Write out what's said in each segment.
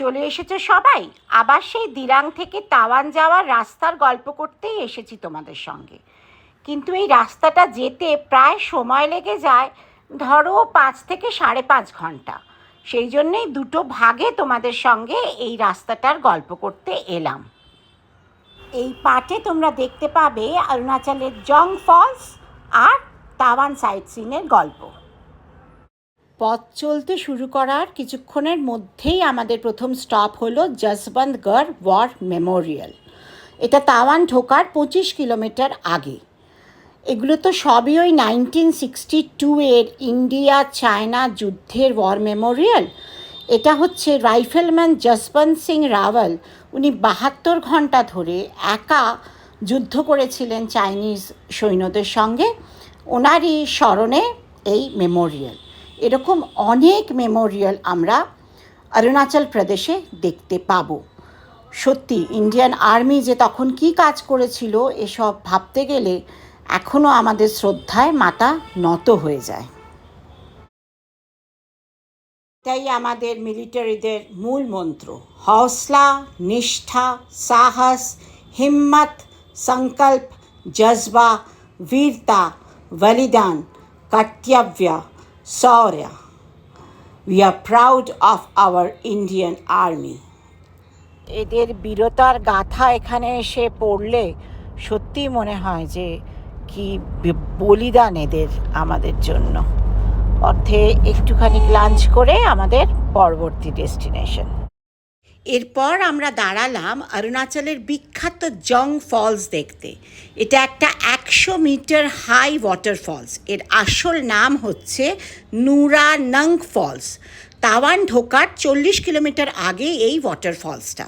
চলে এসেছে সবাই। আবার সেই দিরাং থেকে তাওয়ান যাওয়ার রাস্তার গল্প করতেই এসেছি তোমাদের সঙ্গে। কিন্তু এই রাস্তাটা যেতে প্রায় সময় লেগে যায়, ধরো 5 থেকে 5.5 ঘন্টা। সেই জন্যেই দুটো ভাগে তোমাদের সঙ্গে এই রাস্তাটার গল্প করতে এলাম। এই পার্টে তোমরা দেখতে পাবে অরুণাচলের জং ফলস আর তাওয়ান সাইট সিনের গল্প। পথ চলতে শুরু করার কিছুক্ষণের মধ্যেই আমাদের প্রথম স্টপ হলো জসবন্তগড় ওয়ার মেমোরিয়াল। এটা তাওয়ান ঢোকার 25 কিলোমিটার আগে। এগুলো তো সবই ওই 1962 এর ইন্ডিয়া চায়না যুদ্ধের ওয়ার মেমোরিয়াল। এটা হচ্ছে রাইফেলম্যান জসবন্ত সিং রাওয়াল। উনি 72 ঘন্টা ধরে একা যুদ্ধ করেছিলেন চাইনিজ সৈন্যদের সঙ্গে। ওনারই স্মরণে এই মেমোরিয়াল। এরকম অনেক মেমোরিয়াল আমরা অরুণাচল প্রদেশে দেখতে পাবো। সত্যি ইন্ডিয়ান আর্মি যে তখন কি কাজ করেছিল এসব ভাবতে গেলে এখনও আমাদের শ্রদ্ধায় মাথা নত হয়ে যায়। এটাই আমাদের মিলিটারিদের মূল মন্ত্র: হৌসলা, নিষ্ঠা, সাহস, হিম্মত, সংকল্প, জজবা, वीरता, बलिदान, कर्तव्य, शौर्य। We are proud of our Indian Army. এদের বীরতার গাথা এখানে এসে পড়লে সত্যি মনে হয় যে কি বলিদান এদের আমাদের জন্য। অর্থে একটুখানি লাঞ্চ করে আমাদের পরবর্তী ডেস্টিনেশন। এরপর আমরা দাঁড়ালাম অরুণাচলের বিখ্যাত জং ফলস দেখতে। এটা একটা 100 মিটার হাই ওয়াটারফলস। এর আসল নাম হচ্ছে নুরা নং ফলস। তাওয়ান ঢোকার 40 কিলোমিটার আগে এই ওয়াটারফলসটা।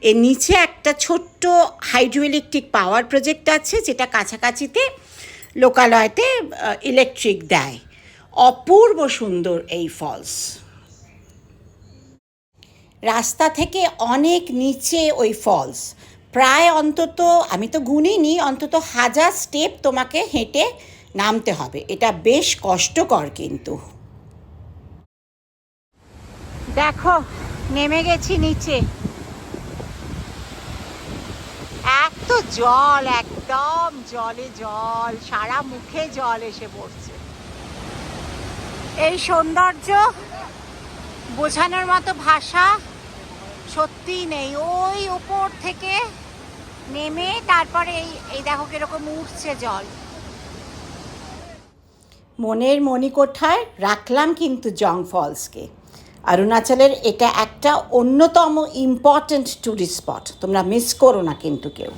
এর নিচে একটা ছোট্ট হাইড্রোইলেকট্রিক পাওয়ার প্রজেক্ট আছে, যেটা কাছাকাছিতে লোকালয়তে ইলেকট্রিক দেয়। অপূর্ব সুন্দর এই ফলস। রাস্তা থেকে অনেক নিচে ওই ফলস, প্রায় অন্তত আমি তো গুনিনি, অন্তত 1000 স্টেপ তোমাকে হেঁটে নামতে হবে। এটা বেশ কষ্টকর। কিন্তু দেখো নেমে গেছি নিচে, এত জল, একদম জলে জল, সারা মুখে জল এসে পড়ছে। এই সৌন্দর্য বোঝানোর মতো ভাষা সত্যিই নেই। ওই উপর থেকে নেমে তারপরে এই দেখো কিরকম উঠছে জল। মনের মণিকোঠায় রাখলাম কিন্তু জং ফলসকে। অরুণাচলের এটা একটা অন্যতম ইম্পর্ট্যান্ট ট্যুরিস্ট স্পট, তোমরা মিস করো না কিন্তু কেউ।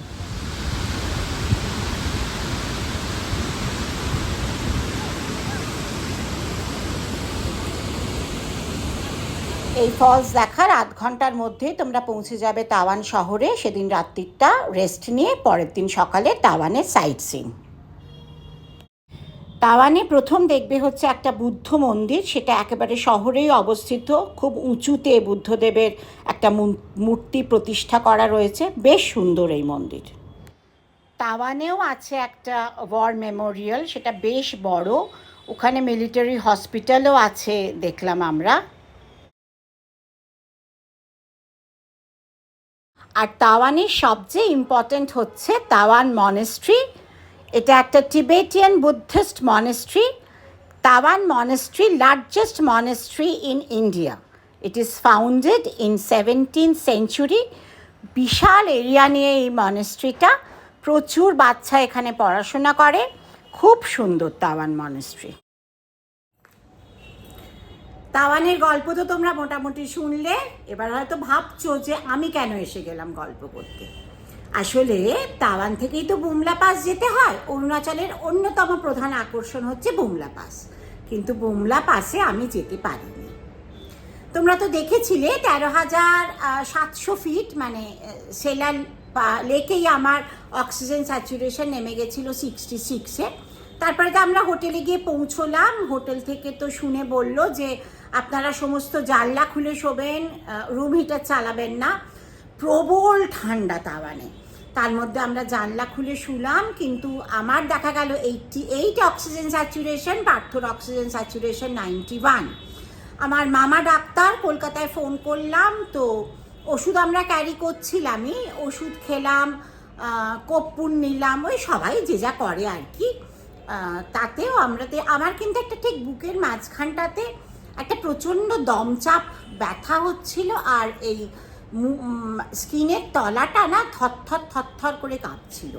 এই ফলস দেখার 8 ঘন্টার মধ্যেই তোমরা পৌঁছে যাবে তাওয়ান শহরে। সেদিন রাত্রিটা রেস্ট নিয়ে পরের দিন সকালে তাওয়ানের সাইট সিন। তাওয়ানে প্রথম দেখবে হচ্ছে একটা বুদ্ধ মন্দির। সেটা একেবারে শহরেই অবস্থিত। খুব উঁচুতে বুদ্ধদেবের একটা মূর্তি প্রতিষ্ঠা করা রয়েছে, বেশ সুন্দর এই মন্দির। তাওয়ানেও আছে একটা ওয়ার মেমোরিয়াল, সেটা বেশ বড়। ওখানে মিলিটারি হসপিটালও আছে দেখলাম আমরা। আর তাওয়ানের সবচেয়ে ইম্পর্ট্যান্ট হচ্ছে তাওয়ান মনেস্ট্রি। এটা একটা Tibetan Buddhist monastery. Tawang monastery largest monastery in India. It is founded in 17th century। বিশাল এরিয়া নিয়ে এই মনেস্ট্রিটা। প্রচুর বাচ্চা এখানে পড়াশোনা করে। খুব সুন্দর তাওয়ান মনেস্ট্রি। তাওয়ানের গল্প তো তোমরা মোটামুটি শুনলে। এবার হয়তো ভাবছো যে আমি কেন এসে গেলাম গল্প করতে। আসলে তাওয়ান থেকেই তো বুমলা পাস যেতে হয়। অরুণাচলের অন্যতম প্রধান আকর্ষণ হচ্ছে বুমলা পাস, কিন্তু বুমলা পাসে আমি যেতে পারিনি। তোমরা তো দেখেছিলে 13,700 ফিট, মানে সেলান লেকেই আমার অক্সিজেন স্যাচুরেশন নেমে গেছিলো 66-এ। তারপরে তো আমরা হোটেলে গিয়ে পৌঁছলাম। হোটেল থেকে তো শুনে বললো যে আপনারা সমস্ত জানলা খুলে শোবেন, রুম হিটার চালাবেন না, প্রবল ঠান্ডা তাওয়ানে। তার মধ্যে আমরা জানলা খুলে শুলাম, কিন্তু আমার দেখা গেল 88 অক্সিজেন স্যাচুরেশন, পার্থর অক্সিজেন স্যাচুরেশন 91। আমার মামা ডাক্তার, কলকাতায় ফোন করলাম, তো ওষুধ আমরা ক্যারি করছিলামই, ওষুধ খেলাম, কর্পূর নিলাম, ওই সবাই যে যা করে আর কি। তাতেও আমার কিন্তু একটা ঠিক বুকের মাঝখানটাতে একটা প্রচণ্ড দমচাপ ব্যথা হচ্ছিল, আর এই স্কিনের তলাটা না থরথর করে কাঁপছিল।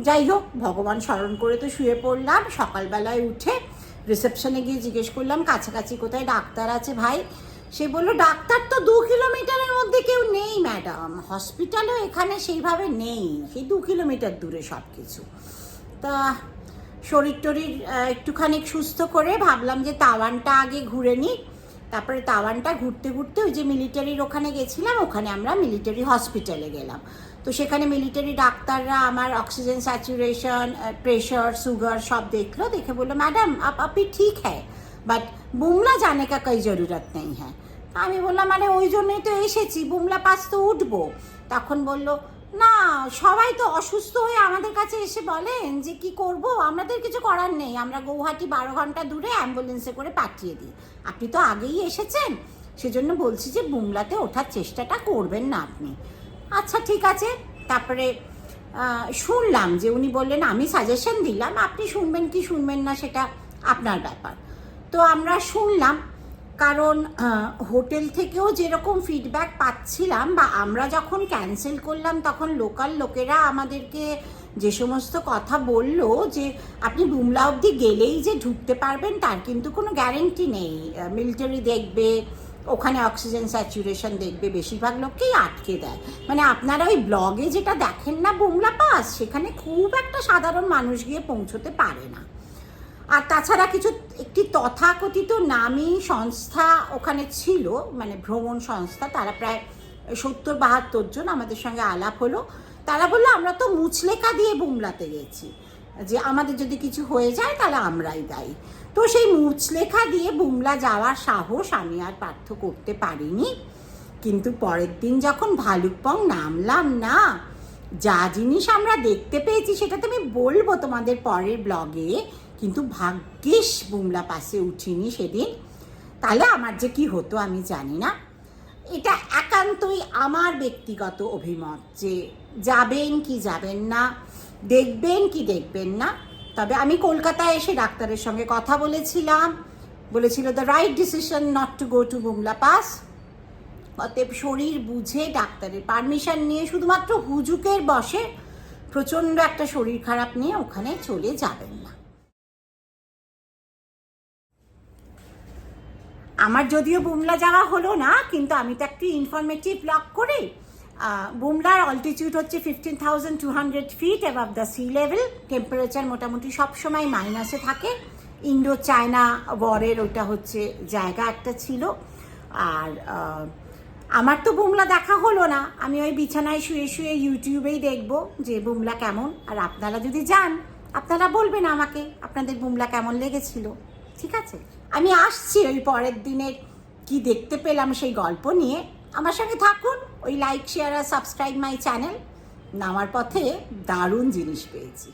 যাই হোক, ভগবান স্মরণ করে তো শুয়ে পড়লাম। সকালবেলায় উঠে রিসেপশনে গিয়ে জিজ্ঞেস করলাম কাছাকাছি কোথায় ডাক্তার আছে ভাই। সে বললো ডাক্তার তো 2 কিলোমিটারের মধ্যে কেউ নেই ম্যাডাম, হসপিটালও এখানে সেইভাবে নেই, সেই 2 কিলোমিটার দূরে সব কিছু। তা শরীর টরীর একটুখানি সুস্থ করে ভাবলাম যে তাওয়ানটা আগে ঘুরে নিই। তারপরে তাওয়ানটা ঘুরতে ঘুরতে ওই যে মিলিটারির ওখানে গেছিলাম, ওখানে আমরা মিলিটারি হসপিটালে গেলাম। তো সেখানে মিলিটারি ডাক্তাররা আমার অক্সিজেন স্যাচুরেশন, প্রেশার, সুগার সব দেখলো, দেখে বললো ম্যাডাম আপনি ঠিক হ্যাঁ, বাট বুমলা জানে কা কোই জরুরত নেই হ্যাঁ। আমি বললাম মানে ওই জন্যই তো এসেছি, বুমলা পাস তো উঠবো। তখন বলল না, সবাই তো অসুস্থ হয়ে আমাদের কাছে এসে বলেন যে কি করব, আমাদের কিছু করার নেই, আমরা গৌহাটি 12 ঘন্টা দূরে অ্যাম্বুলেন্সে করে পাঠিয়ে দিই, আপনি তো আগেই এসেছেন, সেজন্য বলছি যে বুমলাতে ওঠার চেষ্টাটা করবেন না আপনি। আচ্ছা ঠিক আছে। তারপরে শুনলাম যে উনি বললেন, আমি সাজেশন দিলাম, আপনি শুনবেন কি শুনবেন না সেটা আপনার ব্যাপার। তো আমরা শুনলাম, কারণ হোটেল থেকেও যেরকম ফিডব্যাক পাচ্ছিলাম, বা আমরা যখন ক্যান্সেল করলাম তখন লোকাল লোকেরা আমাদেরকে যে সমস্ত কথা বললো যে আপনি বুমলা অবধি গেলেই যে ঢুকতে পারবেন তার কিন্তু কোনো গ্যারেন্টি নেই, মিলিটারি দেখবে, ওখানে অক্সিজেন স্যাচুরেশন দেখবে, বেশিরভাগ লোককেই আটকে দেয়। মানে আপনারা ওই ব্লগে যেটা দেখেন না বুমলা পাস, সেখানে খুব একটা সাধারণ মানুষ গিয়ে পৌঁছতে পারে না। আর তাছাড়া একটি তথাকথিত নামী সংস্থা ওখানে ছিল, মানে ভ্রমণ সংস্থা, তারা প্রায় 70-72 জন, আমাদের সঙ্গে আলাপ হলো। তারা বললো আমরা তো মুচলেকা দিয়ে বুমলাতে গেছি, যে আমাদের যদি কিছু হয়ে যায় তাহলে আমরাই দায়ী। তো সেই মুচলেখা দিয়ে বুমলা যাওয়ার সাহস আমি আর পার্থ করতে পারিনি। কিন্তু পরের দিন যখন ভালুকপং নামলাম না, যা জিনিস আমরা দেখতে পেয়েছি সেটা তো আমি বলবো তোমাদের পরের ব্লগে, কিন্তু ভাগ্যিস বুমলা পাসে উঠিনি সেদিন, তাহলে আমার যে কি হতো আমি জানি না। এটা একান্তই আমার ব্যক্তিগত অভিমত, যে যাবেন কি যাবেন না, দেখবেন কি দেখবেন না। তবে আমি কলকাতায় এসে ডাক্তারের সঙ্গে কথা বলেছিল the right decision not to go to Bumla pass. অতএব শরীর বুঝে ডাক্তারের পারমিশন নিয়ে শুধুমাত্র হুজুকের বসে প্রচণ্ড একটা শরীর খারাপ নিয়ে ওখানে চলে যাবেন না। আমার যদিও বুমলা যাওয়া হলো না, কিন্তু আমি তো একটি ইনফরমেটিভ ব্লগ করি। বুমলার অল্টিটিউড হচ্ছে 15,200 fit above the sea level. Temperature মোটামুটি সবসময় মাইনাসে থাকে। ইন্ডো চায়না ওয়ারের ওটা হচ্ছে জায়গা একটা ছিল। আর আমার তো বুমলা দেখা হলো না, আমি ওই বিছানায় শুয়ে শুয়ে ইউটিউবেই দেখবো যে বুমলা কেমন। আর আপনারা যদি যান, আপনারা বলবেন আমাকে আপনাদের বুমলা কেমন লেগেছিল, ঠিক আছে? আমি আসছি ওই পরের দিনের কি দেখতে পেলাম সেই গল্প নিয়ে। আমার সঙ্গে থাকুন, ওই লাইক, শেয়ার আর সাবস্ক্রাইব মাই চ্যানেল। নামার পথে দারুণ জিনিস পেয়েছি।